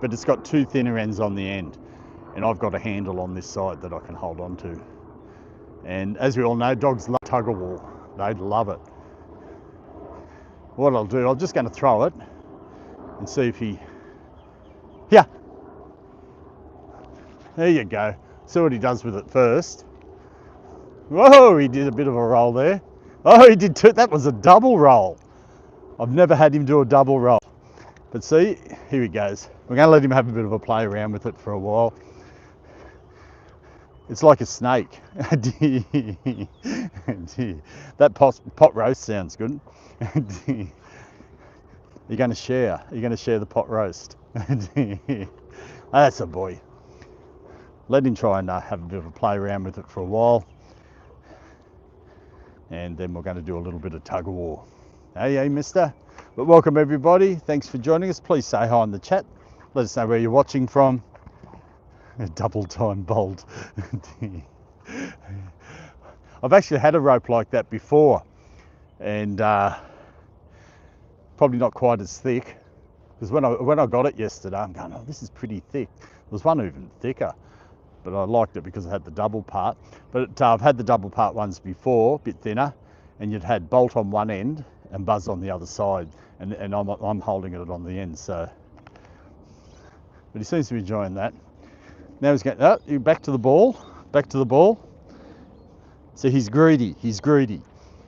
but it's got two thinner ends on the end, and I've got a handle on this side that I can hold on to. And as we all know, dogs love tug-of-war. They love it. What I'll do, I'm just going to throw it and see if he... Yeah. There you go. See what he does with it first. Whoa, he did a bit of a roll there. Oh, he did too. That was a double roll. I've never had him do a double roll. But see, here he goes. We're going to let him have a bit of a play around with it for a while. It's like a snake. That pot roast sounds good. You're going to share. You're going to share the pot roast. That's a boy. Let him try and have a bit of a play around with it for a while. And then we're going to do a little bit of tug of war. Hey, mister. But welcome everybody. Thanks for joining us. Please say hi in the chat. Let us know where you're watching from. A double time bolt. I've actually had a rope like that before, and probably not quite as thick, because when I got it yesterday, I'm going, oh, this is pretty thick. There was one even thicker, but I liked it because it had the double part. But I've had the double part ones before, a bit thinner, and you'd had bolt on one end and buzz on the other side, and I'm holding it on the end. So, but he seems to be enjoying that. Now he's going, oh, back to the ball, back to the ball. So he's greedy. He's greedy.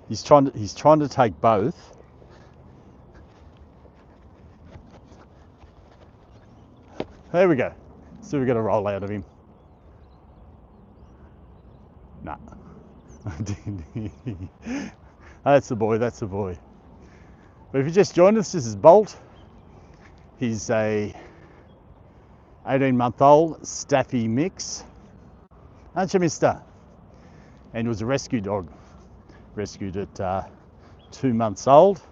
He's trying to take both. There we go. See if we get a roll out of him. Nah. That's the boy. That's the boy. But if you just joined us, this is Bolt. He's a 18-month-old Staffy mix, aren't you, mister? And it was a rescue dog, rescued at 2 months old.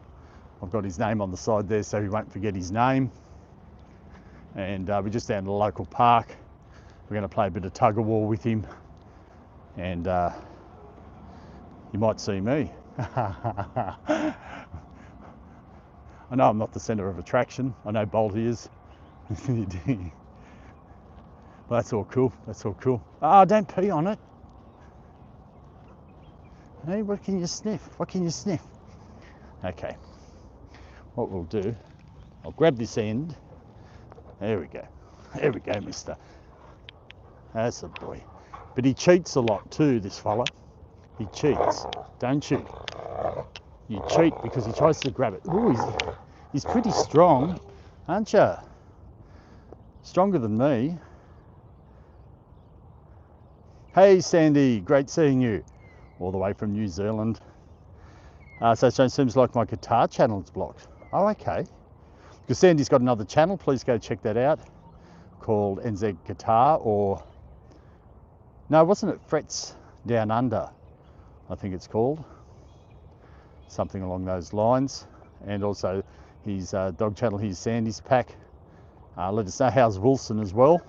I've got his name on the side there so he won't forget his name. And we're just down to the local park. We're going to play a bit of tug of war with him, and you might see me. I know I'm not the centre of attraction. I know Bolty is. But that's all cool. That's all cool. Oh, don't pee on it. Hey, what can you sniff? What can you sniff? Okay. What we'll do, I'll grab this end. There we go. There we go, mister. That's a boy. But he cheats a lot too, this fella. He cheats. Don't you? You cheat because he tries to grab it. Ooh, he's pretty strong, aren't you? Stronger than me. Hey Sandy, great seeing you, all the way from New Zealand. So it seems like my guitar channel's blocked. Oh, okay. Because Sandy's got another channel, please go check that out, called NZ Guitar, or no, wasn't it Frets Down Under, I think it's called, something along those lines. And also his dog channel, his Sandy's Pack. Let us know how's Wilson as well.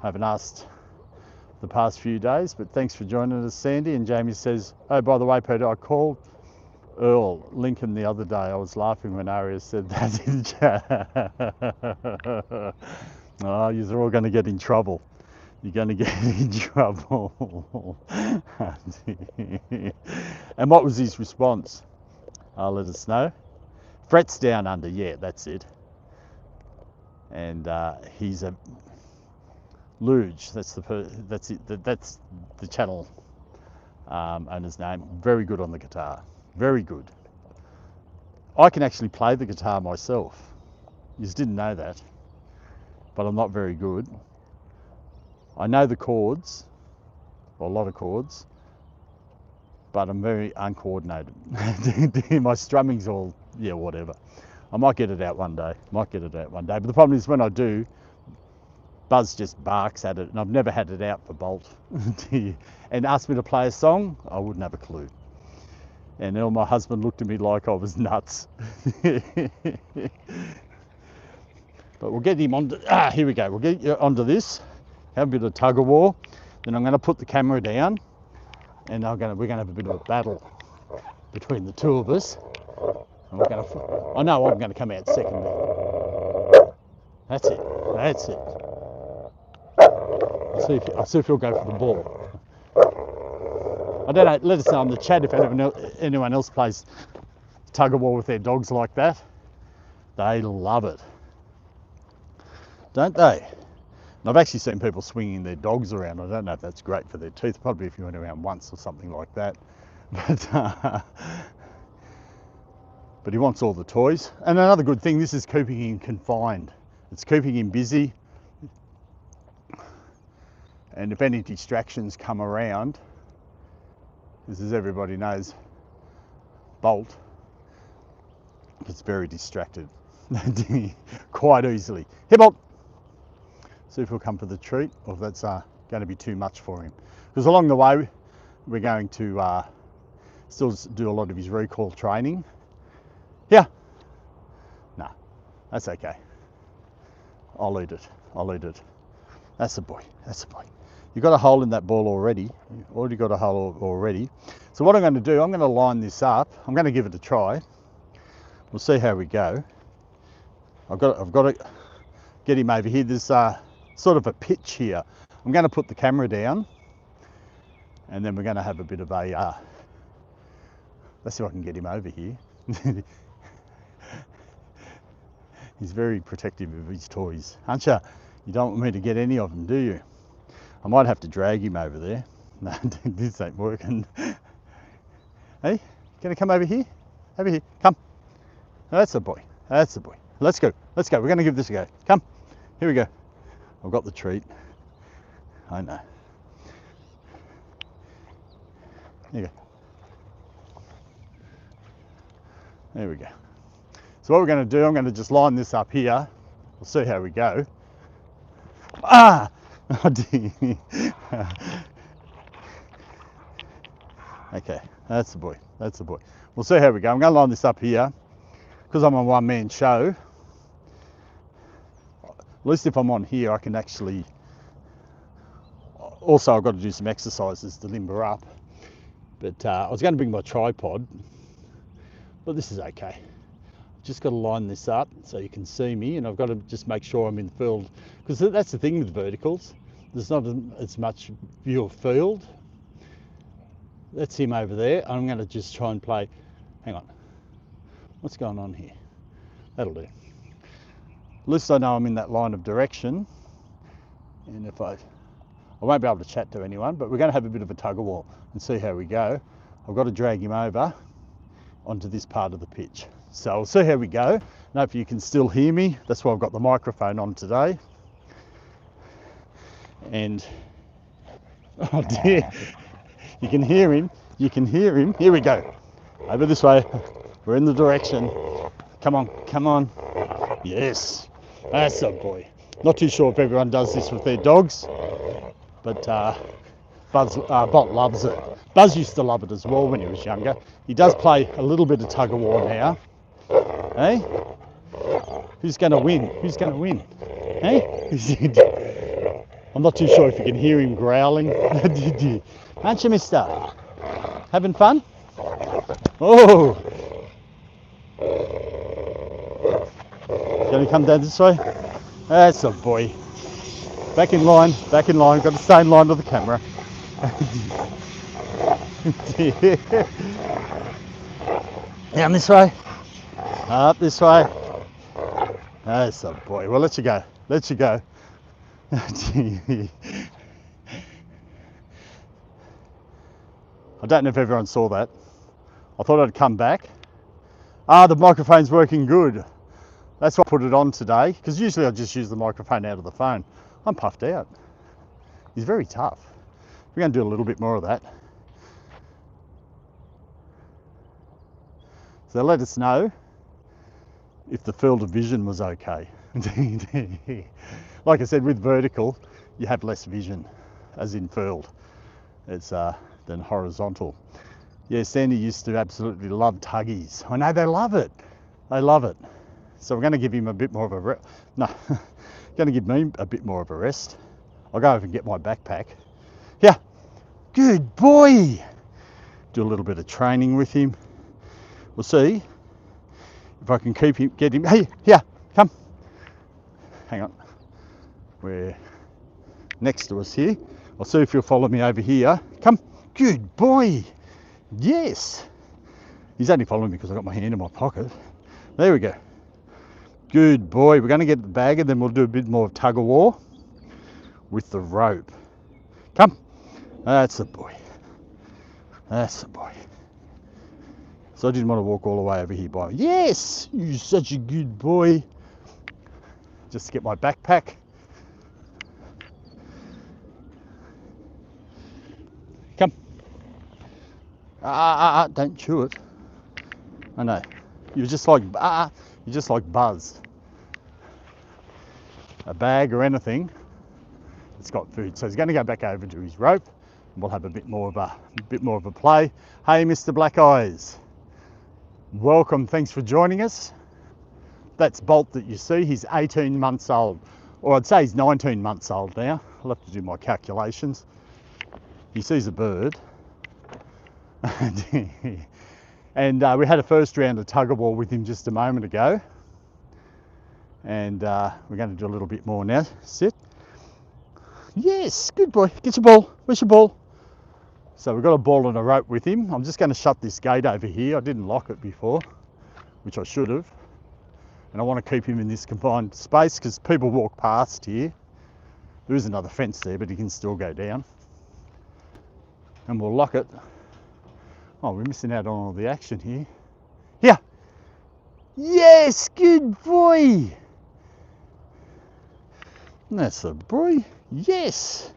I haven't asked the past few days, but thanks for joining us, Sandy. And Jamie says, oh, by the way, Peter, I called Earl Lincoln the other day. I was laughing when Aria said that in chat. Oh, you're all going to get in trouble. You're going to get in trouble. And what was his response? Let us know. Frets Down Under, yeah, that's it. And he's a Luge, that's the channel owner's name. Very good on the guitar, very good. I can actually play the guitar myself. You just didn't know that, but I'm not very good. I know the chords, or a lot of chords, but I'm very uncoordinated. My strumming's all, yeah, whatever. I might get it out one day, but the problem is when I do, Buzz just barks at it, and I've never had it out for Bolt. And asked me to play a song, I wouldn't have a clue. And then my husband looked at me like I was nuts. But we'll get him on, here we go, we'll get you onto this, have a bit of tug of war, then I'm going to put the camera down, and we're going to have a bit of a battle between the two of us. And I know I'm going to come out second there. That's it. That's it. I'll see if he'll go for the ball. I don't know. Let us know in the chat if anyone else plays tug of war with their dogs like that. They love it, don't they? And I've actually seen people swinging their dogs around. I don't know if that's great for their teeth. Probably if you went around once or something like that. But he wants all the toys. And another good thing, this is keeping him confined. It's keeping him busy. And if any distractions come around, as everybody knows, Bolt gets very distracted quite easily. Here, Bolt! See if he'll come for the treat, or if that's going to be too much for him. Because along the way, we're going to still do a lot of his recall training. Yeah. No, that's okay. I'll eat it. I'll eat it. That's a boy. That's a boy. You've got a hole in that ball already. You've already got a hole already. So what I'm going to do, I'm going to line this up. I'm going to give it a try. We'll see how we go. I've got to get him over here. There's sort of a pitch here. I'm going to put the camera down, and then we're going to have a bit of a. Let's see if I can get him over here. He's very protective of his toys, aren't you? You don't want me to get any of them, do you? I might have to drag him over there. No, this ain't working. Hey, gonna come over here? Over here, come. That's a boy, that's a boy. Let's go, let's go. We're gonna give this a go. Come, here we go. I've got the treat. I know. There you go. There we go. So what we're going to do, I'm going to just line this up here. We'll see how we go. Ah! Oh dear. Okay, that's the boy. That's the boy. We'll see how we go. I'm going to line this up here because I'm a one-man show. At least if I'm on here, I can actually. Also, I've got to do some exercises to limber up. But I was going to bring my tripod, but this is okay. Just got to line this up so you can see me, and I've got to just make sure I'm in field, because that's the thing with verticals. There's not as much view of field. That's him over there. I'm going to just try and play. Hang on. What's going on here? That'll do. At least I know I'm in that line of direction. And if I won't be able to chat to anyone, but we're going to have a bit of a tug of war and see how we go. I've got to drag him over onto this part of the pitch. So we'll see how we go. And hopefully you can still hear me. That's why I've got the microphone on today. And, oh dear, you can hear him. You can hear him. Here we go. Over this way. We're in the direction. Come on, come on. Yes, that's a boy. Not too sure if everyone does this with their dogs, but Bolt loves it. Buzz used to love it as well when he was younger. He does play a little bit of tug of war now. Hey? Who's going to win? Who's going to win? Hey? I'm not too sure if you can hear him growling. Aren't you, mister? Having fun? Oh! Going to come down this way? That's a boy. Back in line, back in line. Got to stay in line with the camera. Down this way. Up this way. That's a boy. We'll let you go. Let you go. I don't know if everyone saw that. I thought I'd come back. The microphone's working good. That's why I put it on today, because usually I just use the microphone out of the phone. I'm puffed out. He's very tough. We're going to do a little bit more of that. So let us know if the field of vision was okay. Like I said, with vertical, you have less vision, as in field, than horizontal. Yeah, Sandy used to absolutely love tuggies. I know they love it. They love it. So we're going to give him a bit more of a rest. No, going to give me a bit more of a rest. I'll go over and get my backpack. Yeah, good boy. Do a little bit of training with him. We'll see if I can keep him, get him. Hey, here, come. hang on. We're next to us here. I'll see if you'll follow me over here. Come, good boy. Yes. He's only following me because I got my hand in my pocket. There we go. Good boy. We're going to get the bag and then we'll do a bit more of tug of war with the rope. Come. That's the boy. That's the boy. So I didn't want to walk all the way over here by. Yes, you're such a good boy. Just to get my backpack. Come. Don't chew it. I know. You're just like Buzz. A bag or anything, it's got food. So he's going to go back over to his rope, and we'll have a bit more of a play. Hey, Mr. Black Eyes. Welcome, thanks for joining us. That's Bolt that you see, he's 18 months old. Or I'd say he's 19 months old now. I'll have to do my calculations. He sees a bird. And we had a first round of tug of war with him just a moment ago. And we're going to do a little bit more now. Sit. Yes, good boy. Get your ball. Where's your ball? So we've got a ball and a rope with him. I'm just going to shut this gate over here. I didn't lock it before, which I should have. And I want to keep him in this confined space because people walk past here. There is another fence there, but he can still go down. And we'll lock it. Oh, we're missing out on all the action here. Here. Yes, good boy. That's a boy. Yes.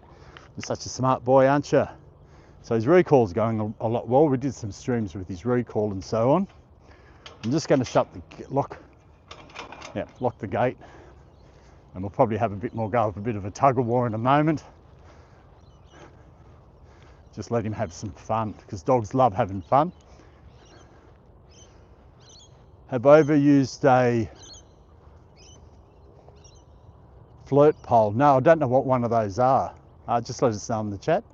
You're such a smart boy, aren't you? So his recall's going a lot well. We did some streams with his recall and so on. I'm just going to lock the gate, and we'll probably have a bit more go of a bit of a tug of war in a moment. Just let him have some fun because dogs love having fun. Have I ever used a flirt pole? No, I don't know what one of those are. Just let us know in the chat.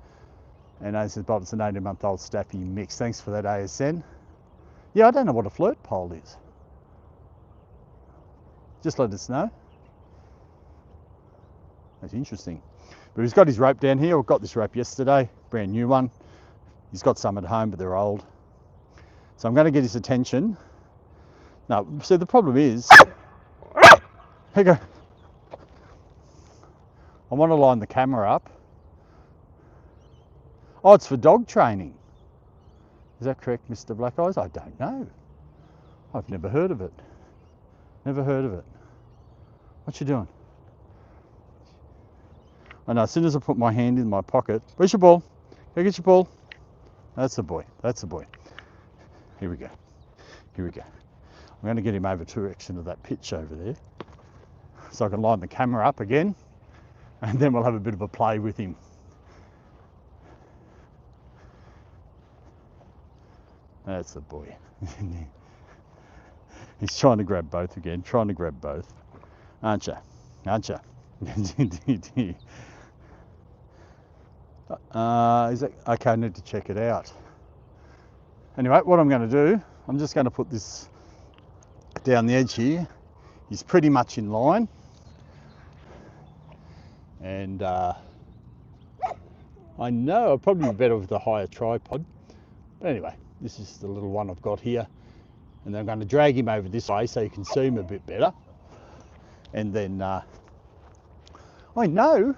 And as says Bob, it's an 18-month-old Staffy mix. Thanks for that, ASN. Yeah, I don't know what a flirt pole is. Just let us know. That's interesting. But he's got his rope down here. I got this rope yesterday, brand new one. He's got some at home, but they're old. So I'm going to get his attention. Now, see, the problem is, here you go. I want to line the camera up. Oh, it's for dog training. Is that correct, Mr. Black Eyes? I don't know. I've never heard of it. Never heard of it. What you doing? I know, as soon as I put my hand in my pocket, where's your ball? Go get your ball. That's a boy. That's a boy. Here we go. Here we go. I'm going to get him over direction of that pitch over there so I can line the camera up again, and then we'll have a bit of a play with him. That's a boy. He's trying to grab both again, trying to grab both. Aren't you? Aren't you? Is it okay? I need to check it out. Anyway, what I'm going to do, I'm just going to put this down the edge here. He's pretty much in line. And I know I'll probably be better with the higher tripod. But anyway, this is the little one I've got here. And then I'm going to drag him over this way so you can see him a bit better. And then, I know,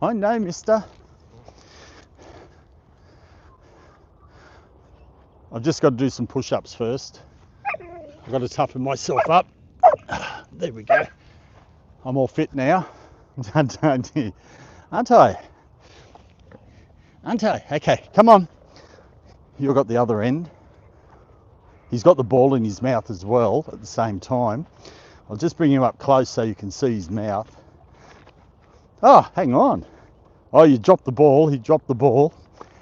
mister. I've just got to do some push-ups first. I've got to toughen myself up. There we go. I'm all fit now. Aren't I? Aren't I? Okay, come on. You've got the other end. He's got the ball in his mouth as well at the same time. I'll just bring him up close so you can see his mouth. Oh, hang on. Oh, you dropped the ball. He dropped the ball.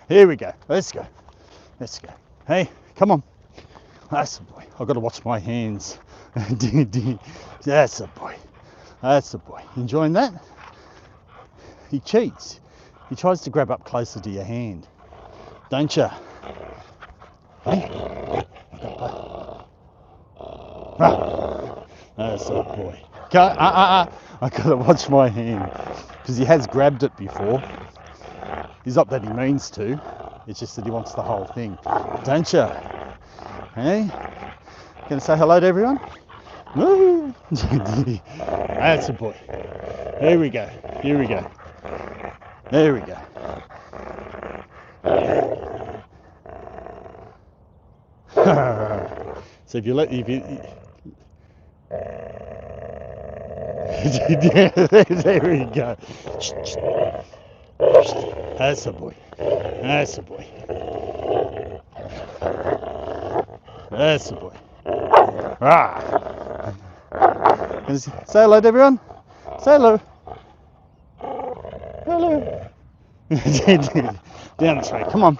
Here we go. Let's go. Let's go. Hey, come on. That's a boy. I've got to watch my hands. That's a boy. That's a boy. Enjoying that? He cheats. He tries to grab up closer to your hand. Don't you? Hey? That's a boy. I gotta watch my hand because he has grabbed it before. He's not that he means to. It's just that he wants the whole thing, don't you? Hey, gonna say hello to everyone? Woo! That's a boy. Here we go. Here we go. There we go. So if you let there we go. That's a boy. That's a boy. That's a boy. Ah. Say hello to everyone. Say hello. Hello. Down this way. Come on.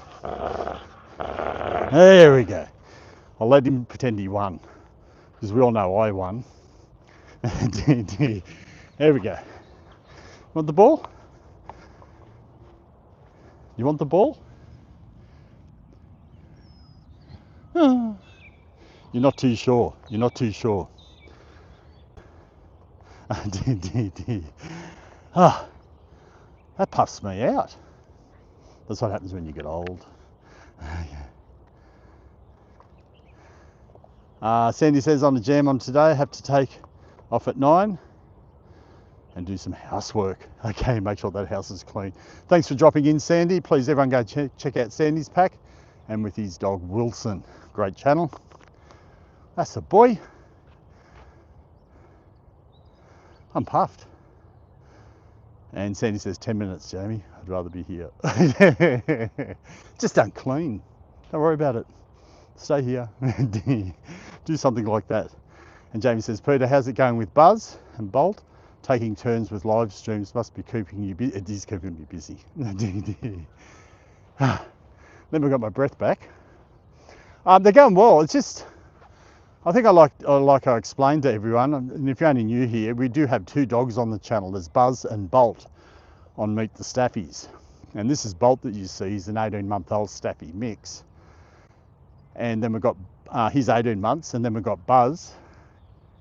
There we go. I'll let him pretend he won, because we all know I won. There we go. Want the ball? You want the ball? Oh. You're not too sure. You're not too sure. Ah, that puffs me out. That's what happens when you get old. Sandy says on the jam on today, have to take off at 9 and do some housework. Okay, make sure that house is clean. Thanks for dropping in, Sandy. Please everyone go check out Sandy's pack and with his dog Wilson. Great channel. That's a boy. I'm puffed. And Sandy says 10 minutes, Jamie. I'd rather be here. Just don't clean. Don't worry about it. Stay here. Do something like that. And Jamie says, Peter, how's it going with Buzz and Bolt? Taking turns with live streams must be keeping you busy. It is keeping me busy. Then we got my breath back. They're going well. It's just, I think I explained to everyone, and if you're only new here, we do have 2 dogs on the channel. There's Buzz and Bolt on Meet the Staffies. And this is Bolt that you see. He's an 18-month-old Staffy mix. And then we've got, he's 18 months, and then we've got Buzz.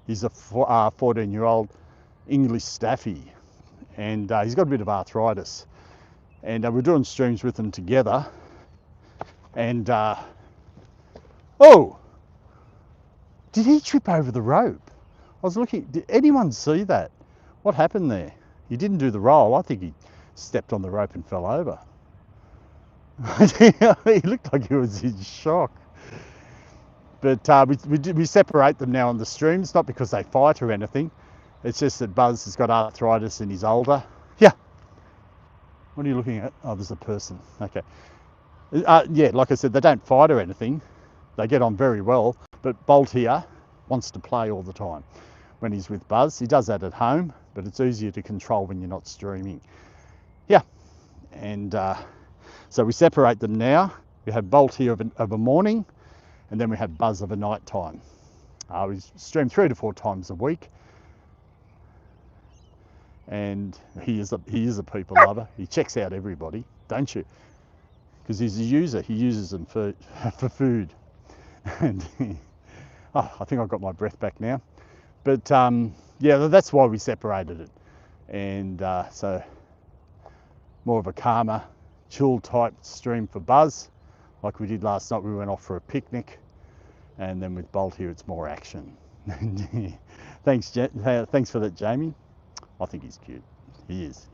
He's a 14-year-old English Staffy. And he's got a bit of arthritis. And we're doing streams with them together. And, oh! Did he trip over the rope? I was looking, did anyone see that? What happened there? He didn't do the roll. I think he stepped on the rope and fell over. He looked like he was in shock. But we separate them now on the streams, not because they fight or anything. It's just that Buzz has got arthritis and he's older. Yeah. What are you looking at? Oh, there's a person. Okay. Yeah, like I said, they don't fight or anything. They get on very well. But Bolt here wants to play all the time when he's with Buzz. He does that at home, but it's easier to control when you're not streaming. Yeah. And so we separate them now. We have Bolt here of a morning, and then we have Buzz of a night time. We stream 3 to 4 times a week. And he is a people lover. He checks out everybody, don't you? Because he's a user. He uses them for food. And oh, I think I've got my breath back now. But yeah, that's why we separated it. And so more of a calmer, chill type stream for Buzz. Like we did last night, we went off for a picnic. And then with Bolt here, it's more action. Thanks for that, Jamie. I think he's cute. He is.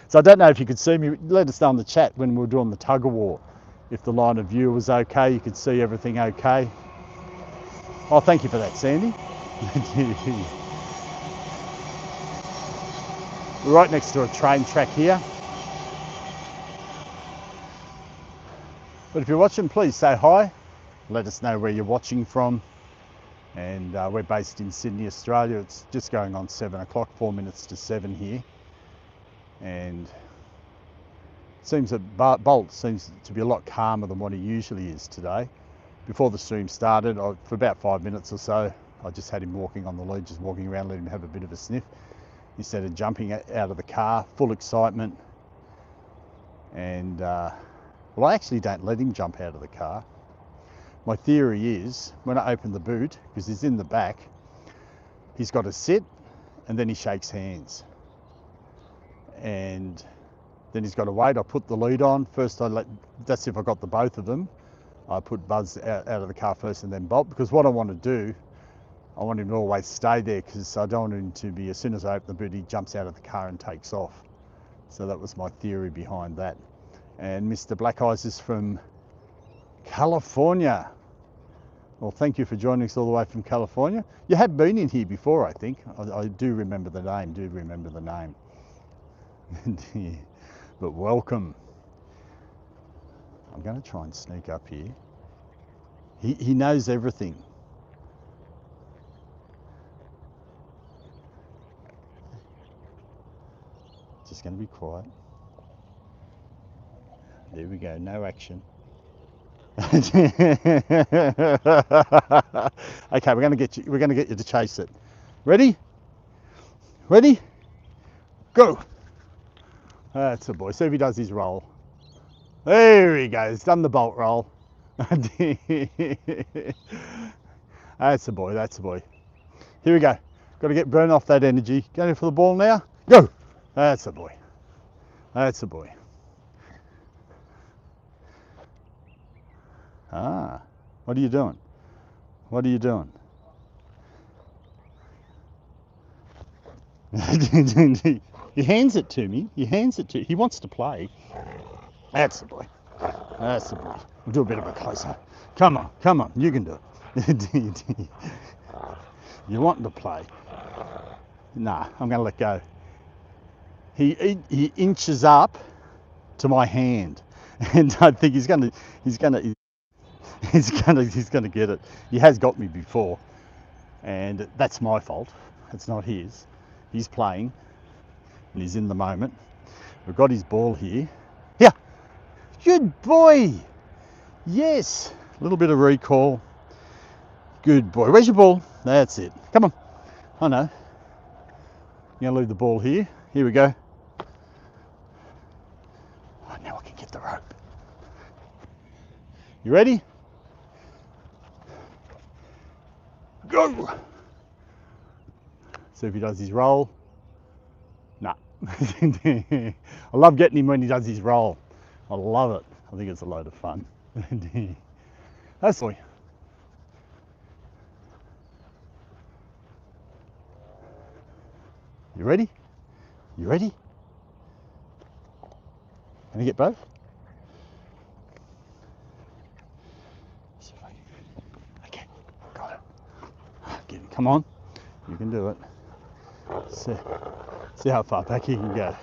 So I don't know if you could see me. Let us know in the chat when we were doing the tug of war. If the line of view was okay, you could see everything okay. Oh, thank you for that, Sandy. We're right next to a train track here. But if you're watching, please say hi. Let us know where you're watching from. And we're based in Sydney, Australia. It's just going on 7 o'clock, 4 minutes to 7 here. And it seems that Bolt seems to be a lot calmer than what he usually is today. Before the stream started, for about 5 minutes or so, I just had him walking on the lead, just walking around, let him have a bit of a sniff. Instead of jumping out of the car, full excitement. And, well, I actually don't let him jump out of the car. My theory is, when I open the boot, because he's in the back, he's got to sit and then he shakes hands. And then he's got to wait. I put the lead on. First that's if I got the both of them. I put Buzz out of the car first and then Bolt, because what I want to do, I want him to always stay there, because I don't want him to be, as soon as I open the boot, he jumps out of the car and takes off. So that was my theory behind that. And Mr. Black Eyes is from California. Well, thank you for joining us all the way from California. You have been in here before, I think. I do remember the name, But welcome. I'm going to try and sneak up here. He knows everything. Just going to be quiet. There we go. No action. Okay, we're going to get you to chase it. Ready? Go. That's a boy. See if he does his roll. There he goes. Done the bolt roll. That's a boy. Here we go. Got to burn off that energy. Going for the ball now. Go. That's a boy. Ah, what are you doing? He hands it to me. He wants to play. That's the boy. We'll do a bit of a close-up. Come on. You can do it. You want to play? Nah, I'm going to let go. He inches up to my hand, and I think he's going to get it. He has got me before, and that's my fault. It's not his. He's playing, and he's in the moment. We've got his ball here. Here, good boy. Yes, a little bit of recall. Good boy. Where's your ball? That's it. Come on. I know. I'm going to leave the ball here. Here we go. Oh, now I can get the rope. You ready? Go! See if he does his roll. Nah. I love getting him when he does his roll. I love it. I think it's a load of fun. That's the way. You ready? Can you get both? Okay, got it. Get it. Come on, you can do it. See how far back you can go.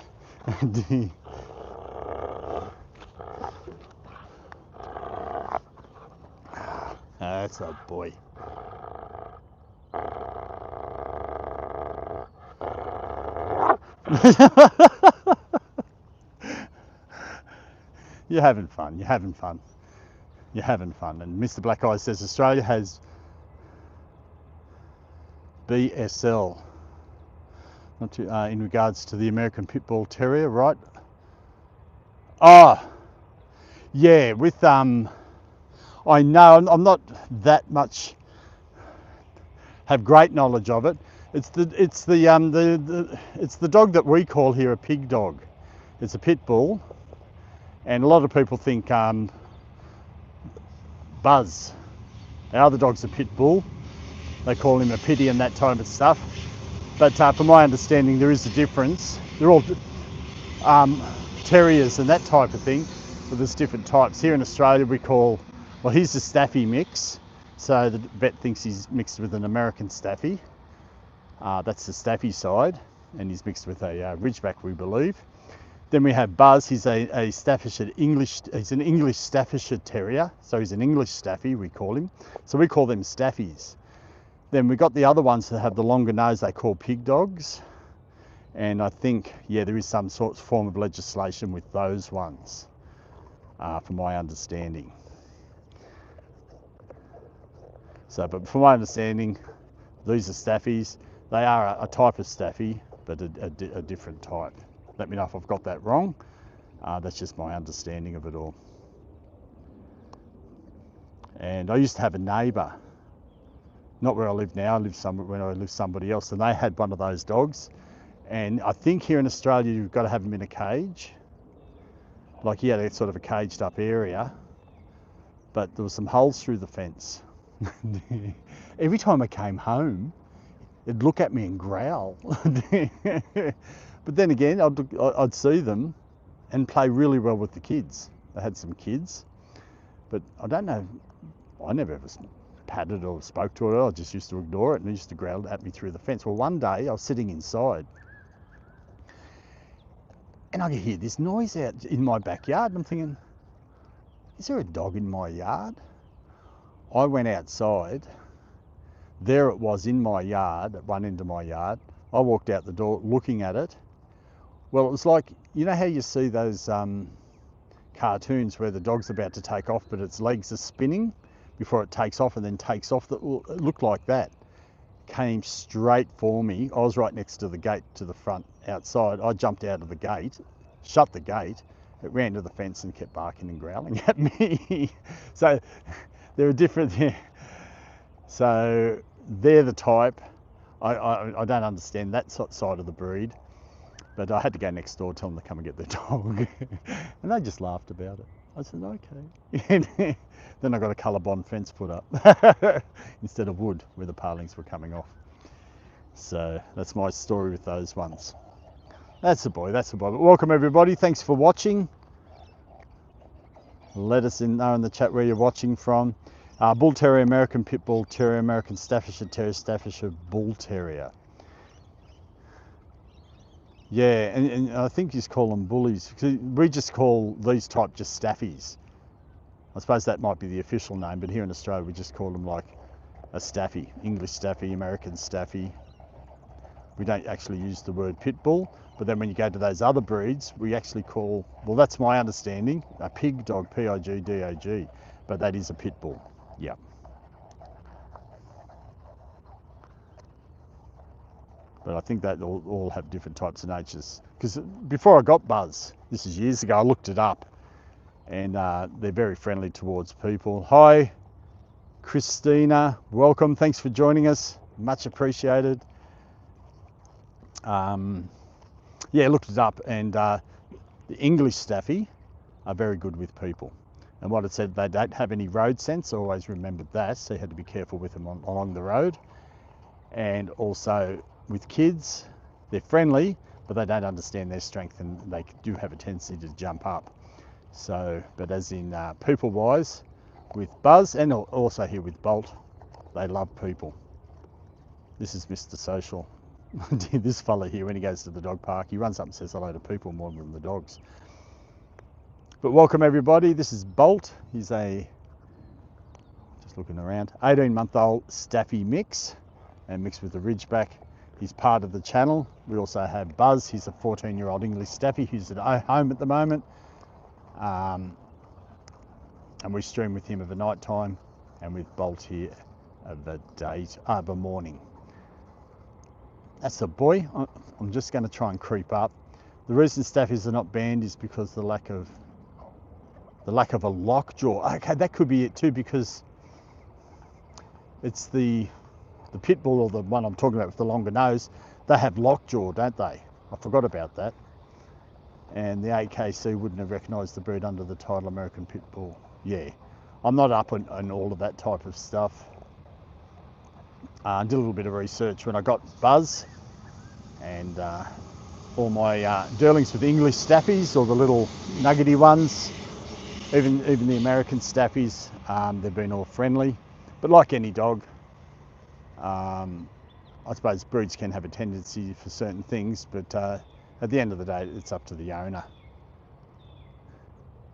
That's a boy. You're having fun. And Mr. Black Eyes says Australia has BSL, not to, in regards to the American Pit Bull Terrier, right? Oh, yeah. With I know I'm not that much have great knowledge of it. It's the dog that we call here a pig dog. It's a pit bull, and a lot of people think Buzz. Our other dog's a pit bull. They call him a pitty and that type of stuff. But from my understanding, there is a difference. They're all terriers and that type of thing, but there's different types. Here in Australia, we call, well, he's a Staffy mix. So the vet thinks he's mixed with an American Staffy. That's the Staffy side, and he's mixed with a Ridgeback, we believe. Then we have Buzz. He's a Staffordshire English. He's an English Staffordshire Terrier, so he's an English Staffy, we call him. So we call them Staffies. Then we've got the other ones that have the longer nose. They call pig dogs, and I think there is some form of legislation with those ones, from my understanding. So, but from my understanding, these are Staffies. They are a type of Staffy, but a different type. Let me know if I've got that wrong. That's just my understanding of it all. And I used to have a neighbour not where I live now. I live somewhere when I live somebody else, and they had one of those dogs. And I think here in Australia you've got to have them in a cage. Like he had a sort of a caged up area, but there were some holes through the fence. Every time I came home, it'd look at me and growl. But then again, I'd see them and play really well with the kids. They had some kids, but I don't know, I never ever patted or spoke to it. I just used to ignore it, and it used to growl at me through the fence. Well, one day I was sitting inside and I could hear this noise out in my backyard, and I'm thinking, is there a dog in my yard? I went outside. There it was in my yard, at one end of my yard. I walked out the door looking at it. Well, it was like, you know how you see those cartoons where the dog's about to take off, but its legs are spinning before it takes off and then takes off? It looked like that. Came straight for me. I was right next to the gate to the front outside. I jumped out of the gate, shut the gate. It ran to the fence and kept barking and growling at me. So they're different. So they're the type. I don't understand that side of the breed, but I had to go next door, tell them to come and get their dog, and they just laughed about it. I said, okay. Then I got a colour-bond fence put up instead of wood where the palings were coming off. So that's my story with those ones. That's a boy, that's a boy. But welcome everybody, thanks for watching. Let us know in the chat where you're watching from. Bull Terrier, American Pit Bull Terrier, American Staffordshire Terrier, Staffordshire Bull Terrier. Yeah, and I think you just call them bullies. We just call these type just Staffies. I suppose that might be the official name, but here in Australia we just call them like a Staffy, English Staffy, American Staffy. We don't actually use the word pit bull, but then when you go to those other breeds, we actually call, well, that's my understanding, a pig dog, P-I-G-D-O-G, but that is a pit bull. Yeah. But I think that all have different types of natures. Because before I got Buzz, this is years ago, I looked it up, and they're very friendly towards people. Hi, Christina, welcome. Thanks for joining us. Much appreciated. Yeah, looked it up, and the English Staffy are very good with people. And what it said, they don't have any road sense. I always remembered that, so you had to be careful with them along the road. And also with kids, they're friendly, but they don't understand their strength, and they do have a tendency to jump up. So, but as in people-wise, with Buzz, and also here with Bolt, they love people. This is Mr. Social. This fella here, when he goes to the dog park, he runs up and says hello to people more than the dogs. But welcome everybody, this is Bolt. He's just looking around, 18-month-old Staffy mix, and mixed with the Ridgeback. He's part of the channel. We also have Buzz. He's a 14-year-old English Staffy who's at home at the moment. And we stream with him of a night time, and with Bolt here of a morning. That's a boy. I'm just going to try and creep up. The reason Staffies are not banned is because the lack of a lockjaw. Okay, that could be it too, because it's the pit bull, or the one I'm talking about with the longer nose, they have lockjaw, don't they? I forgot about that. And the AKC wouldn't have recognised the breed under the title American Pit Bull. Yeah, I'm not up on all of that type of stuff. I did a little bit of research when I got Buzz, and all my Durlings with English Staffies, or the little nuggety ones, even the American Staffies, they've been all friendly. But like any dog, I suppose breeds can have a tendency for certain things, but at the end of the day, it's up to the owner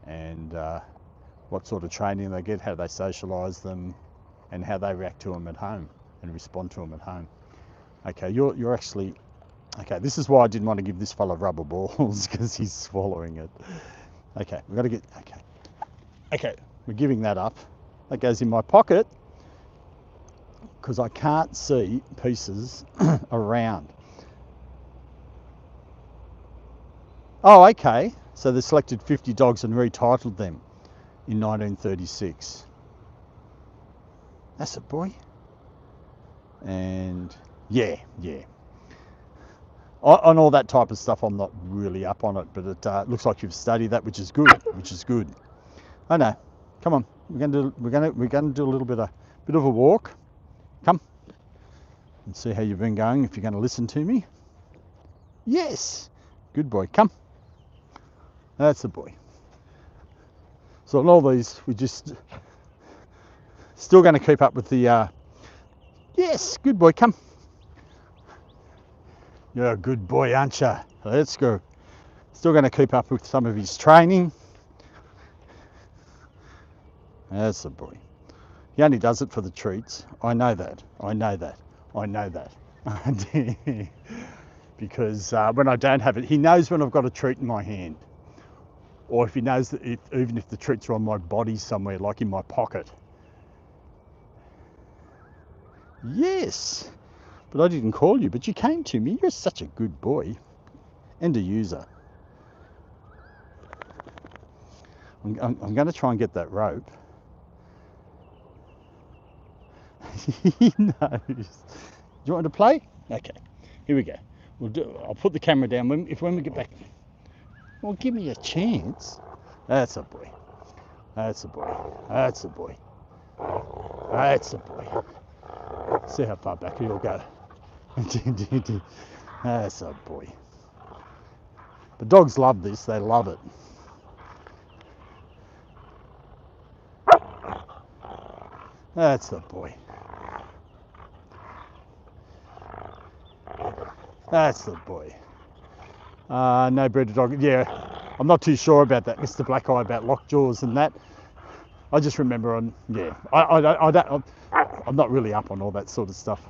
and what sort of training they get, how they socialise them, and how they react to them at home and respond to them at home. Okay, you're actually, okay, this is why I didn't want to give this fella rubber balls, because he's swallowing it. Okay, we've got to get, okay, we're giving that up. That goes in my pocket, because I can't see pieces around. Oh, okay. So they selected 50 dogs and retitled them in 1936. That's a boy. And yeah. On all that type of stuff, I'm not really up on it, but it looks like you've studied that, which is good. I know. Come on, we're gonna do a little bit of a walk. Come and see how you've been going. If you're going to listen to me, yes, good boy. Come, that's the boy. So in all these, we just still going to keep up with the. Yes, good boy. Come. You're a good boy, aren't you? Let's go. Still going to keep up with some of his training. That's the boy. He only does it for the treats. I know that. Because when I don't have it, he knows when I've got a treat in my hand. Or if he knows that even if the treats are on my body somewhere, like in my pocket. Yes. But I didn't call you, but you came to me. You're such a good boy. And a user. I'm going to try and get that rope. He knows. Do you want to play? Okay, here we go. I'll put the camera down when we get back. Well, give me a chance. That's a boy. See how far back he'll go. That's a boy. The dogs love this. They love it. That's the boy. No breeder dog. Yeah, I'm not too sure about that, Mr. Black Eye, about lockjaws and that. I just remember I'm not really up on all that sort of stuff.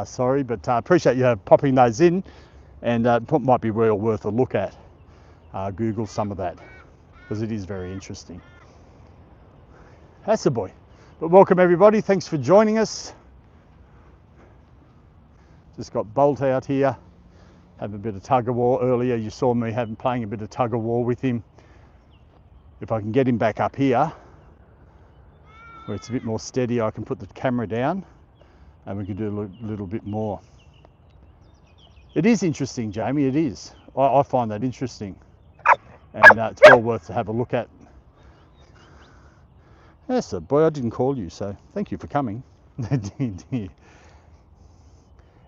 Sorry, but appreciate you popping those in, and might be well worth a look at. Google some of that, because it is very interesting. That's the boy. But welcome everybody. Thanks for joining us. Just got Bolt out here, have a bit of tug of war. Earlier you saw me playing a bit of tug of war with him. If I can get him back up here, where it's a bit more steady, I can put the camera down and we can do a little bit more. It is interesting, Jamie, it is. I find that interesting. And it's well worth to have a look at. Yes, boy, I didn't call you, so thank you for coming.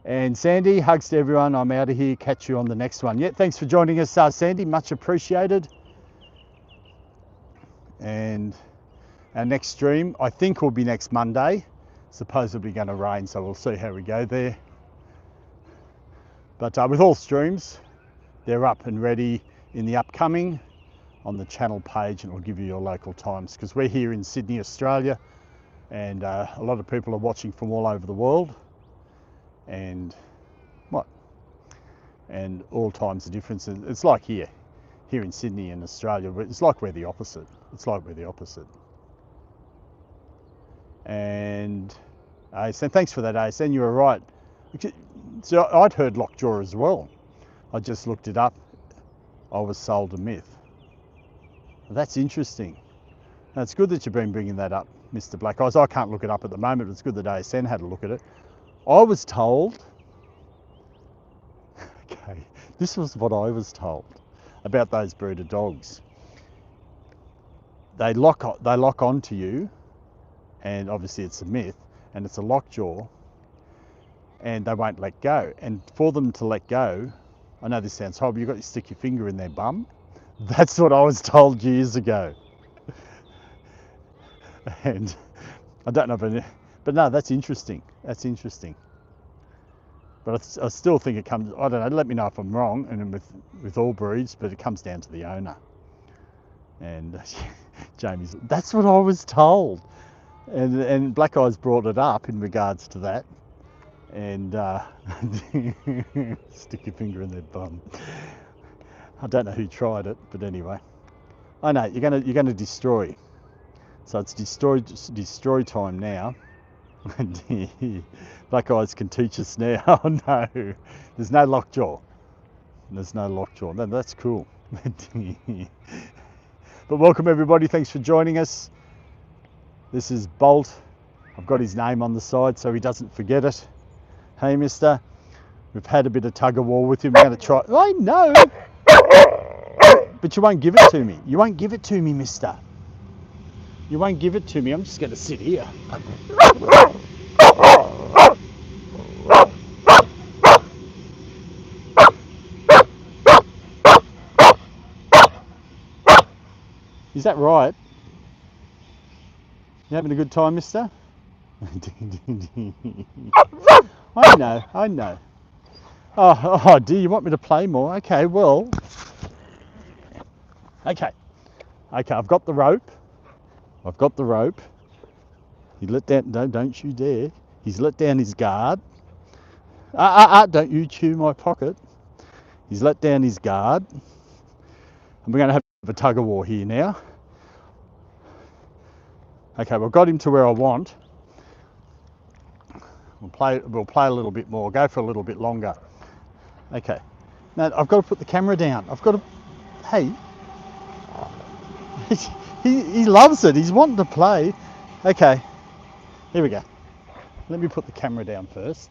And Sandy, hugs to everyone. I'm out of here. Catch you on the next one. Yeah, thanks for joining us, Sandy. Much appreciated. And our next stream, I think, will be next Monday. Supposedly going to rain, so we'll see how we go there. But with all streams, they're up and ready in the upcoming on the channel page, and it'll give you your local times, because we're here in Sydney, Australia, and a lot of people are watching from all over the world. And all times are different. It's like here in Sydney and Australia, it's like we're the opposite. And ASN, thanks for that, ASN, you were right. So I'd heard lockjaw as well. I just looked it up. I was sold a myth. That's interesting. It's good that you've been bringing that up, Mr. Black Eyes. I can't look it up at the moment. It's good that ASN had a look at it. I was told, okay, this was what I was told about those breeder dogs. They lock onto you, and obviously it's a myth, and it's a lockjaw, and they won't let go. And for them to let go, I know this sounds horrible, you've got to stick your finger in their bum. That's what I was told years ago. And I don't know if but no, that's interesting. But I still think it comes, I don't know, let me know if I'm wrong, and with all breeds, but it comes down to the owner. And Jamie's, that's what I was told. And Black Eyes brought it up in regards to that. And stick your finger in their bum. I don't know who tried it, but anyway. I know, you're gonna destroy. So it's destroy time now. Black Eyes can teach us now. Oh no, there's no lockjaw. No, that's cool. But welcome everybody, thanks for joining us. This is Bolt I've got his name on the side so he doesn't forget it. Hey, mister. We've had a bit of tug of war with him. We're going to try. I know. But you won't give it to me. You won't give it to me, mister. You won't give it to me. I'm just going to sit here. Is that right? You having a good time, mister? I know, I know. Oh, do you want me to play more? Okay, well. Okay, I've got the rope. I've got the rope. He let down, don't you dare. He's let down his guard. Don't you chew my pocket. He's let down his guard. And we're going to have a tug of war here now. Okay, we've got him to where I want. We'll play a little bit more, go for a little bit longer. Okay. Now I've got to put the camera down. I've got to, hey. He loves it. He's wanting to play. Okay. Here we go. Let me put the camera down first.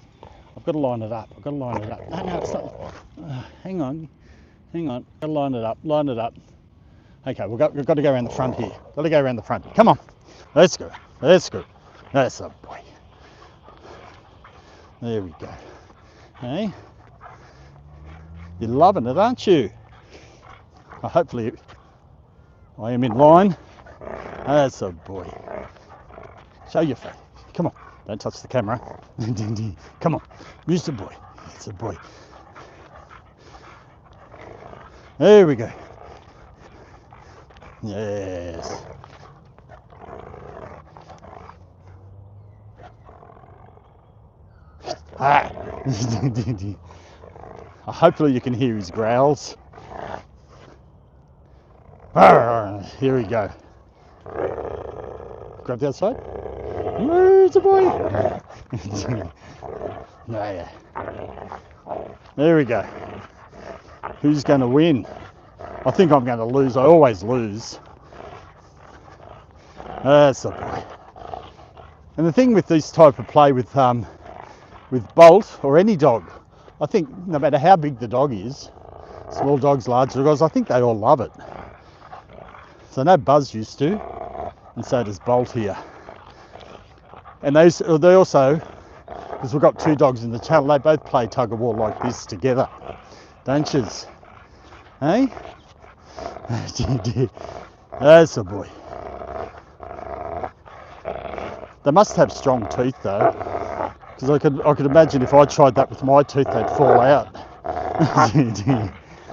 I've got to line it up. No, it's not. Hang on. Got to line it up. Okay, we've got to go around the front here. Come on. Let's go. That's a boy. There we go. Hey? You're loving it, aren't you? Hopefully I am in line. That's a boy. Show your face. Come on. Don't touch the camera. Come on. Use the boy. It's a boy. There we go. Yes. Hopefully you can hear his growls. Here we go. Grab the outside. It's a boy. Yeah. There we go. Who's going to win? I think I'm going to lose. I always lose. That's a boy. And the thing with this type of play with Bolt or any dog, I think no matter how big the dog is, small dogs, large dogs, I think they all love it. So I know Buzz used to, and so does Bolt here. And they also, because we've got two dogs in the channel, they both play tug of war like this together, don't yous? Hey? That's a boy. They must have strong teeth though, because I could imagine if I tried that with my teeth, they'd fall out.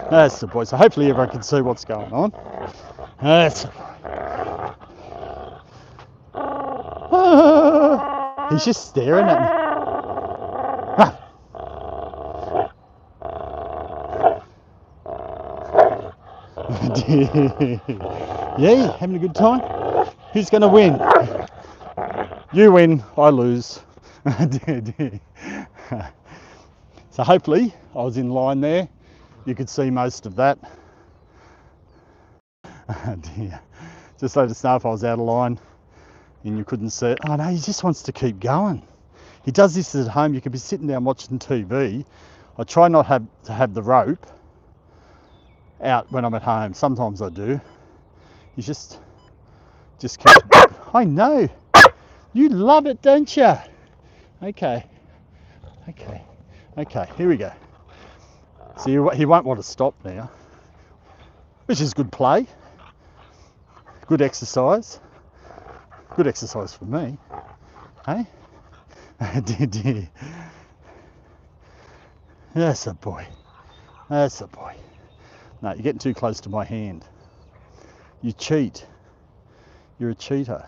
That's the boy. So hopefully everyone can see what's going on. That's a boy. He's just staring at me. Yeah, having a good time? Who's going to win? You win, I lose. So hopefully I was in line there. You could see most of that. Just let us know if I was out of line and you couldn't see it. Oh no, he just wants to keep going. He does this at home. You could be sitting down watching TV. I try not to have the rope out when I'm at home. Sometimes I do. He just keeps. I know. You love it, don't you? Okay. Here we go. So he won't want to stop now, which is good play. Good exercise. Good exercise for me. Hey? That's a boy. That's a boy. No, you're getting too close to my hand. You cheat. You're a cheater.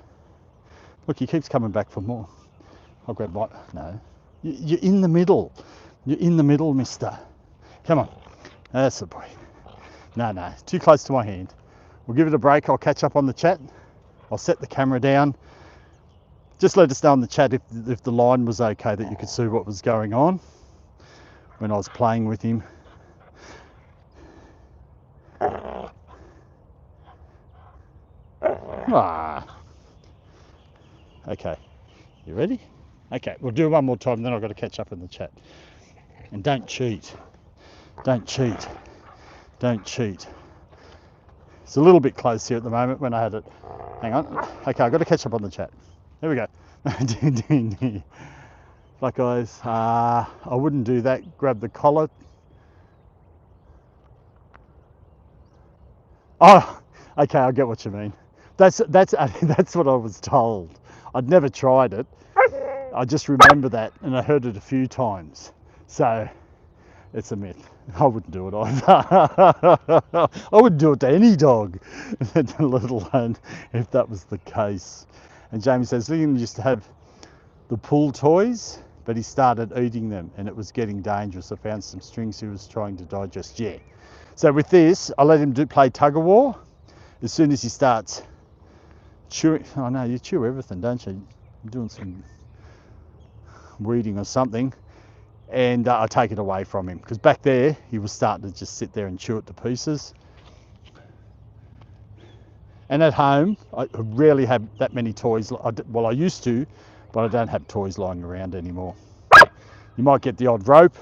Look, he keeps coming back for more. I'll grab my... No. You're in the middle. You're in the middle, mister. Come on. That's a boy. No. Too close to my hand. We'll give it a break. I'll catch up on the chat. I'll set the camera down. Just let us know in the chat if the line was okay, that you could see what was going on when I was playing with him. Okay. You ready? Okay, we'll do it one more time, then I've got to catch up in the chat. And don't cheat. Don't cheat. Don't cheat. It's a little bit close here at the moment when I had it. Hang on. Okay, I've got to catch up on the chat. Here we go. Black eyes. I wouldn't do that. Grab the collar. Oh, okay, I get what you mean. That's what I was told. I'd never tried it. I just remember that, and I heard it a few times. So it's a myth. I wouldn't do it either. I wouldn't do it to any dog, let alone if that was the case. And Jamie says Liam used to have the pull toys, but he started eating them, and it was getting dangerous. I found some strings he was trying to digest. Yeah. So with this, I let him play tug of war. As soon as he starts chewing, oh no, you chew everything, don't you? You're doing some weeding or something, and I take it away from him, because back there he was starting to just sit there and chew it to pieces. And at home, I rarely have that many toys. Well, I used to, but I don't have toys lying around anymore. You might get the odd rope.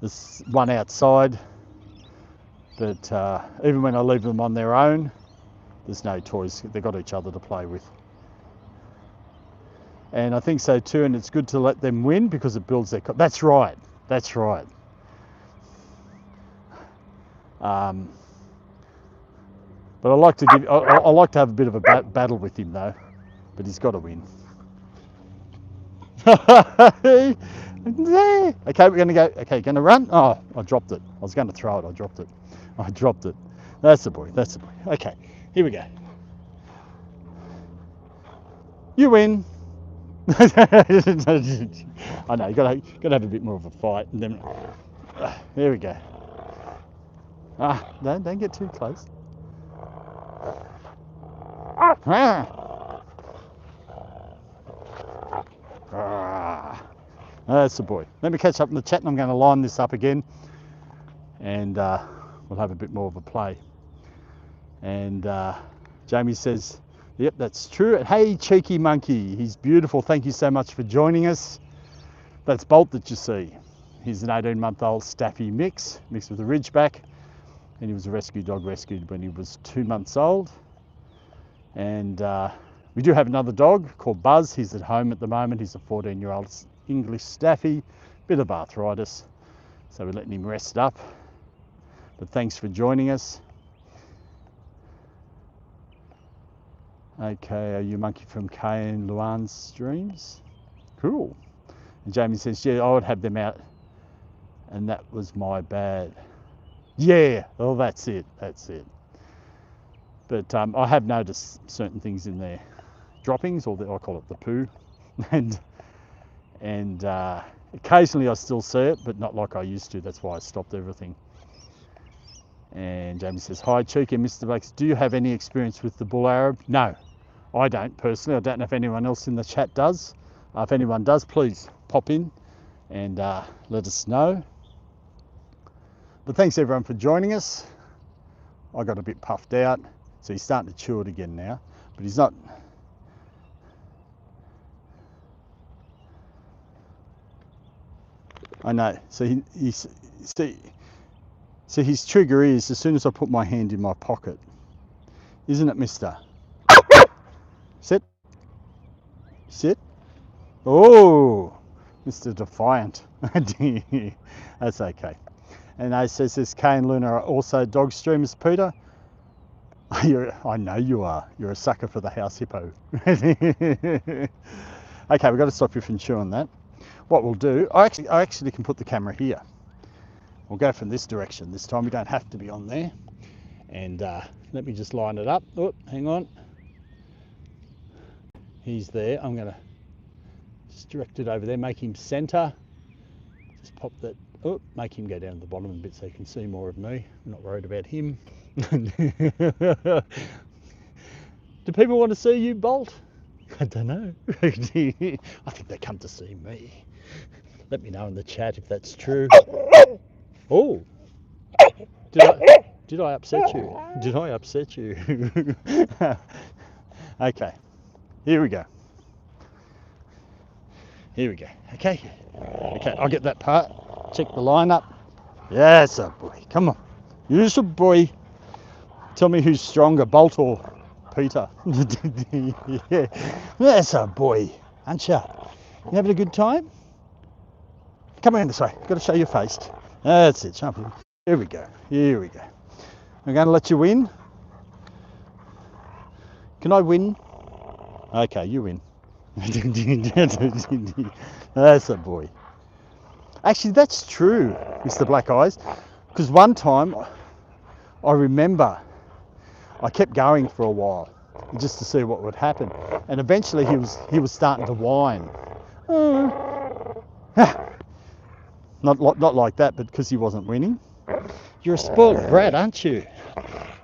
There's one outside. But even when I leave them on their own, there's no toys. They've got each other to play with. And I think so too, and it's good to let them win because it builds their... That's right. That's right. But I like to give... I like to have a bit of a battle with him though. But he's got to win. Okay, we're going to go... Okay, going to run? Oh, I dropped it. I was going to throw it. I dropped it. I dropped it. That's the boy. That's the boy. Okay, here we go. You win. I know, you got to have a bit more of a fight, and then there we go. Don't get too close. That's the boy. Let me catch up in the chat, and I'm going to line this up again, and we'll have a bit more of a play. And Jamie says, yep, that's true. And hey, cheeky monkey, he's beautiful. Thank you so much for joining us. That's Bolt that you see. He's an 18-month-old Staffy mixed with a Ridgeback, and he was a rescue dog, rescued when he was 2 months old. And we do have another dog called Buzz. He's at home at the moment. He's a 14-year-old English Staffy, bit of arthritis, so we're letting him rest up. But thanks for joining us. Okay, are you monkey from Kay and Luan's streams? Cool. And Jamie says, yeah, I would have them out, and that was my bad. Yeah, well, that's it. But I have noticed certain things in there. Droppings, or I call it the poo. and occasionally I still see it, but not like I used to. That's why I stopped everything. And Jamie says, hi, Cheeky and Mr. Bakes. Do you have any experience with the Bull Arab? No, I don't personally. I don't know if anyone else in the chat does. If anyone does, please pop in and let us know. But thanks everyone for joining us. I got a bit puffed out, so he's starting to chew it again now, but he's not. I know. So so his trigger is as soon as I put my hand in my pocket, isn't it, Mister? Sit. Sit. Oh, Mr. Defiant. That's okay. And it says Kay and Luna are also dog streamers, Peter. I know you are. You're a sucker for the house hippo. Okay, we've got to stop you from chewing that. What we'll do, I actually can put the camera here. We'll go from this direction this time. We don't have to be on there. And let me just line it up. Oh, hang on. He's there. I'm going to just direct it over there, make him center. Just pop that. Oh, make him go down to the bottom a bit so you can see more of me. I'm not worried about him. Do people want to see you, Bolt? I don't know. I think they come to see me. Let me know in the chat if that's true. Oh, did I upset you? Did I upset you? Okay, here we go. Here we go. Okay. Okay, I'll get that part. Check the line up. Yes, a boy. Come on. You're a boy. Tell me who's stronger, Bolt or Peter? Yeah. That's a boy. Aren't you? You having a good time? Come around this way. Got to show your face. That's it. Jump in. Here we go. Here we go. I'm going to let you win. Can I win? Okay, you win. That's a boy. Actually, that's true, Mr. Black Eyes, because one time I remember I kept going for a while just to see what would happen, and eventually he was starting to whine. Not like that, but because he wasn't winning. You're a spoiled brat, aren't you?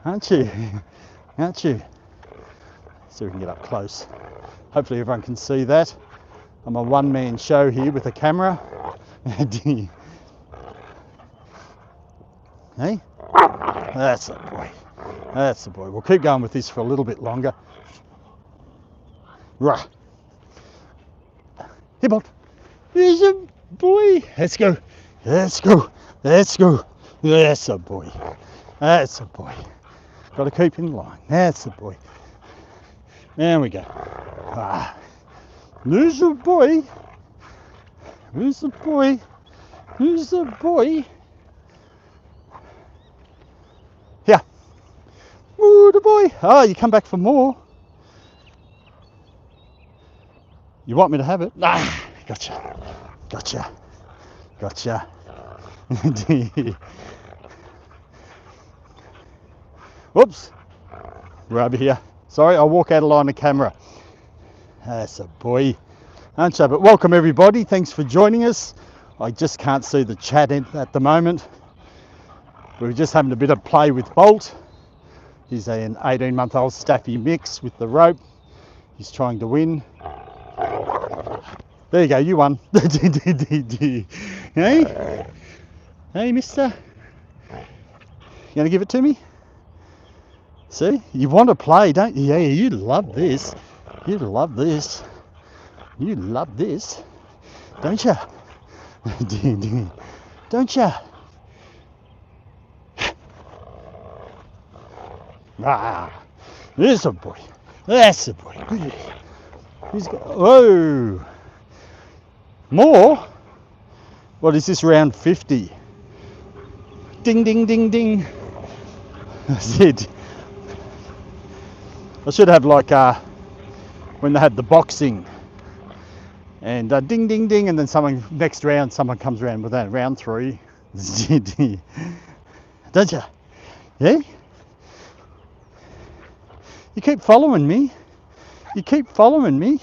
Aren't you? Aren't you? So we can get up close. Hopefully everyone can see that. I'm a one-man show here with a camera. Hey? That's a boy. That's a boy. We'll keep going with this for a little bit longer. Right. Hey, Bolt. There's a boy. Let's go. Let's go. Let's go. That's a boy. That's a boy. Got to keep in line. That's a boy. There we go. Ah. There's a boy. There's a boy. There's a boy. Here. Ooh, the boy. Oh, you come back for more. You want me to have it? Ah, gotcha. Gotcha. Gotcha. Whoops. We're over here. Sorry, I'll walk out of line of camera. That's a boy. Aren't you? But welcome everybody. Thanks for joining us. I just can't see the chat at the moment. We're just having a bit of play with Bolt. He's an 18-month-old Staffy mix with the rope. He's trying to win. There you go, you won. Hey? Hey, mister? You gonna give it to me? See? You want to play, don't you? Yeah, you love this. You love this. You love this. Don't you? Don't you? Ah, there's a boy. That's a boy. He's got, whoa. More? What is this, round 50? Ding, ding, ding, ding. That's it. I should have like when they had the boxing. And ding, ding, ding, and then someone, next round, someone comes around with that. Round 3. Don't you? Yeah? You keep following me. You keep following me.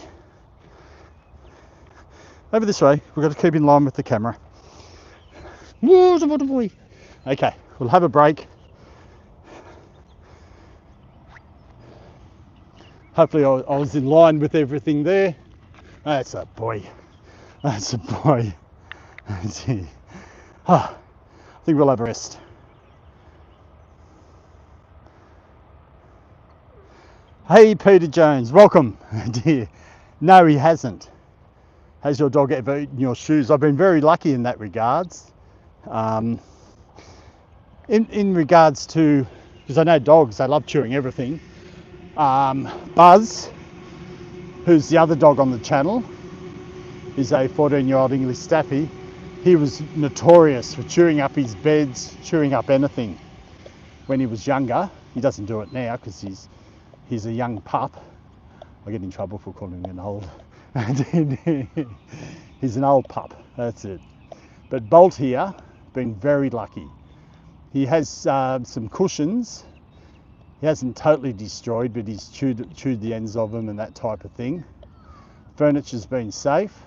Over this way. We've got to keep in line with the camera. Okay, we'll have a break. Hopefully I was in line with everything there. That's a boy. That's a boy. I think we'll have a rest. Hey, Peter Jones, welcome. Dear. No, he hasn't. Has your dog ever eaten your shoes? I've been very lucky in that regards. In regards to, because I know dogs, they love chewing everything. Buzz, who's the other dog on the channel, is a 14-year-old English Staffy. He was notorious for chewing up his beds, chewing up anything when he was younger. He doesn't do it now because he's a young pup. I get in trouble for calling him an old. He's an old pup, that's it. But Bolt here, been very lucky. He has some cushions. He hasn't totally destroyed, but he's chewed the ends of them and that type of thing. Furniture's been safe.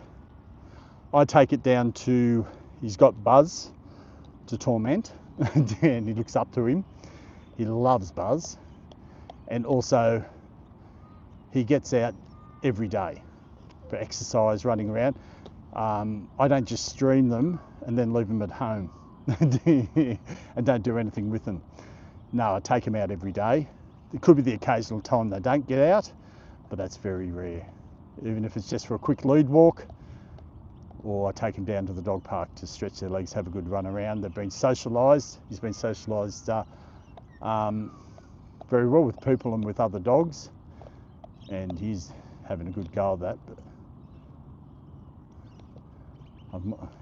I take it down to, he's got Buzz to torment, and he looks up to him. He loves Buzz. And also, he gets out every day for exercise, running around. I don't just stream them and then leave them at home and don't do anything with them. No, I take them out every day. There could be the occasional time they don't get out, but that's very rare. Even if it's just for a quick lead walk, or I take him down to the dog park to stretch their legs, have a good run around. They've been socialised. He's been socialised very well with people and with other dogs, and he's having a good go of that. But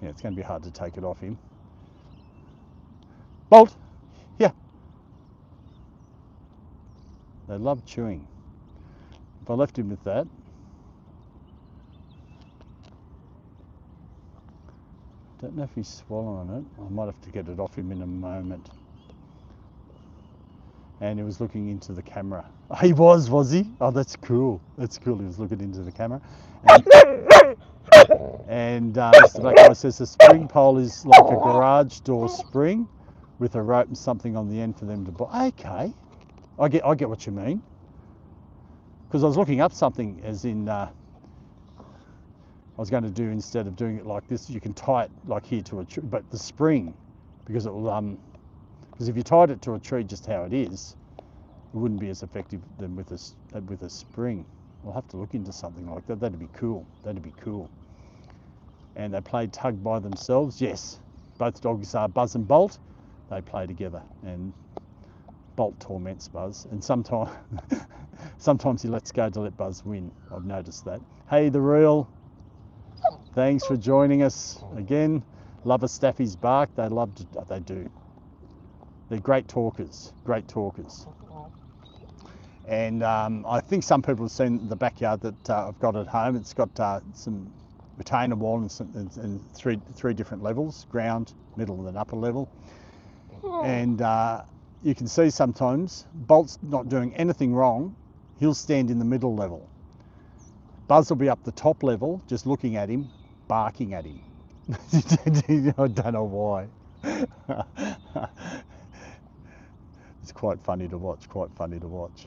yeah, it's going to be hard to take it off him. Bolt, yeah. They love chewing. If I left him with that, don't know if he's swallowing it. I might have to get it off him in a moment. And he was looking into the camera. Oh, he was he? Oh, that's cool. That's cool. He was looking into the camera. And Mr. Black Guy says the spring pole is like a garage door spring with a rope and something on the end for them to buy. Okay, I get what you mean. Because I was looking up something, as in I was going to do, instead of doing it like this, you can tie it like here to a tree, but the spring, because it will because if you tied it to a tree just how it is, it wouldn't be as effective than with a spring. I'll have to look into something like that. That'd be cool. That'd be cool. And they play tug by themselves. Yes, both dogs are Buzz and Bolt. They play together, and Bolt torments Buzz, and sometimes he lets go to let Buzz win. I've noticed that. Hey, the real. Thanks for joining us again. Love a Staffy's bark. They love to. They do. They're great talkers. Great talkers. And I think some people have seen the backyard that I've got at home. It's got some retainer wall and three different levels: ground, middle, and upper level. And you can see sometimes Bolt's not doing anything wrong. He'll stand in the middle level. Buzz will be up the top level, just looking at him, barking at him. I don't know why. It's quite funny to watch, quite funny to watch.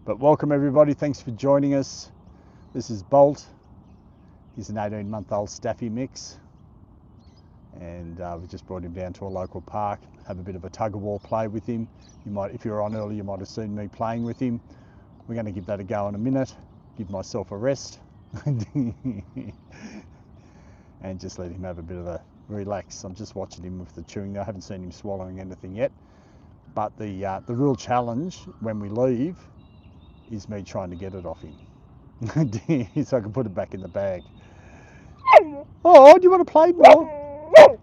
But welcome everybody, thanks for joining us. This is Bolt. He's an 18-month-old Staffy mix. And we just brought him down to a local park, have a bit of a tug-of-war play with him. You might, if you were on earlier, you might have seen me playing with him. We're going to give that a go in a minute, give myself a rest, and just let him have a bit of a relax. I'm just watching him with the chewing. I haven't seen him swallowing anything yet, but the real challenge when we leave is me trying to get it off him, so I can put it back in the bag. Oh, do you want to play more?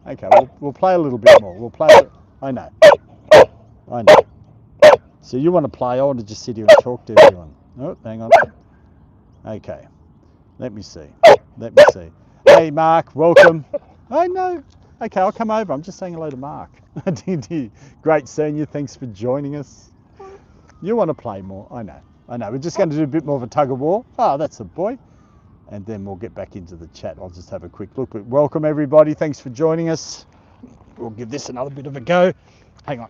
Okay, we'll play a little bit more. We'll play. I know. So you want to play? I want to just sit here and talk to everyone. Oh, hang on. Okay, let me see. Hey, Mark, welcome. I know. Okay, I'll come over. I'm just saying hello to Mark. Great seeing you. Thanks for joining us. You want to play more? I know. We're just going to do a bit more of a tug of war. Oh, that's a boy. And then we'll get back into the chat. I'll just have a quick look. But welcome everybody. Thanks for joining us. We'll give this another bit of a go. Hang on.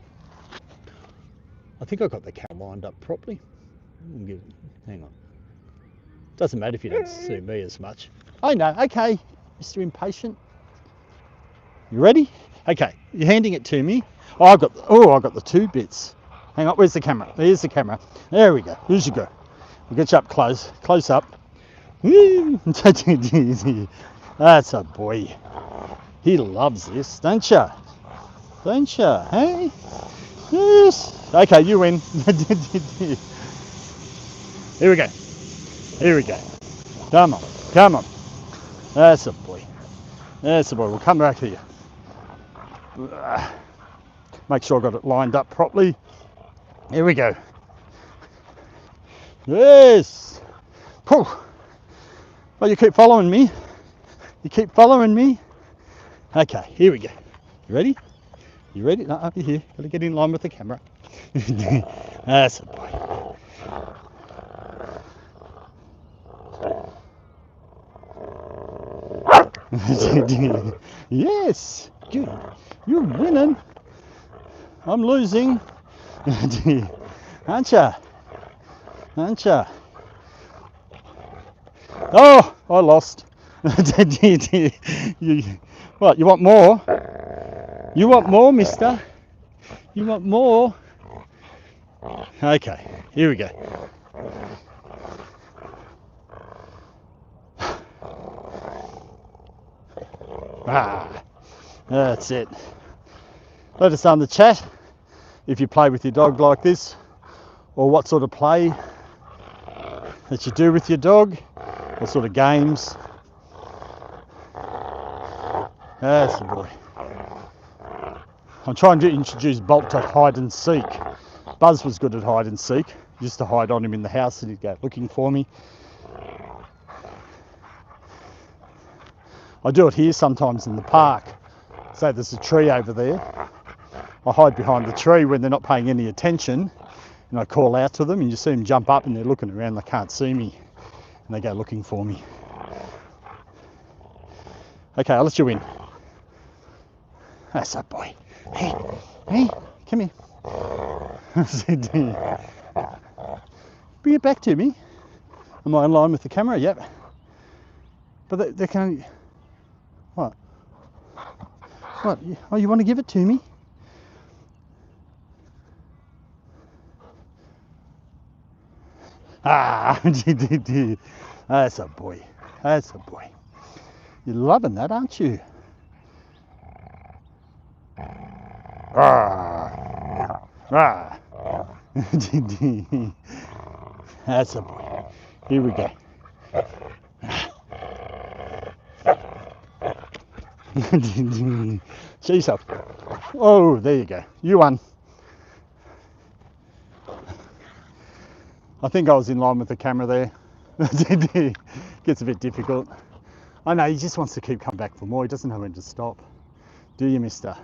I think I got the camera lined up properly. Hang on. Doesn't matter if you don't see me as much. I know. Okay, Mr. Impatient. You ready? Okay, you're handing it to me. Oh, I got the two bits. Hang on. Where's the camera? There's the camera. There we go. Here's you go. We'll get you up close up. That's a boy. He loves this, don't you? Hey? Yes. Okay, you win. Here we go. Come on. That's a boy. We'll come back here. Make sure I got it lined up properly. Here we go. Yes. Whew. Well, you keep following me. Okay, here we go. You ready? No, over here. Got to get in line with the camera. That's a boy. Yes. Good. You're winning. I'm losing. Aren't ya? Oh, I lost. What, you want more? You want more, mister? You want more? Okay, here we go. Ah, that's it. Let us know in the chat if you play with your dog like this, or what sort of play that you do with your dog, what sort of games. That's the boy. I'm trying to introduce Bolt to hide and seek. Buzz was good at hide and seek. Used to hide on him in the house and he'd go looking for me. I do it here sometimes in the park. Say there's a tree over there. I hide behind the tree when they're not paying any attention, and I call out to them, and you see them jump up and they're looking around, they can't see me, and they go looking for me. Okay, I'll let you in. That's a boy. Hey, hey, come here. Bring it back to me. Am I in line with the camera? Yep. But they can't. What? What? Oh, you want to give it to me? Ah, that's a boy. That's a boy. You're loving that, aren't you? Ah, ah. That's a boy. Here we go. Show yourself. Oh, there you go. You won. I think I was in line with the camera there. Gets a bit difficult. I know, he just wants to keep coming back for more. He doesn't know when to stop. Do you, mister?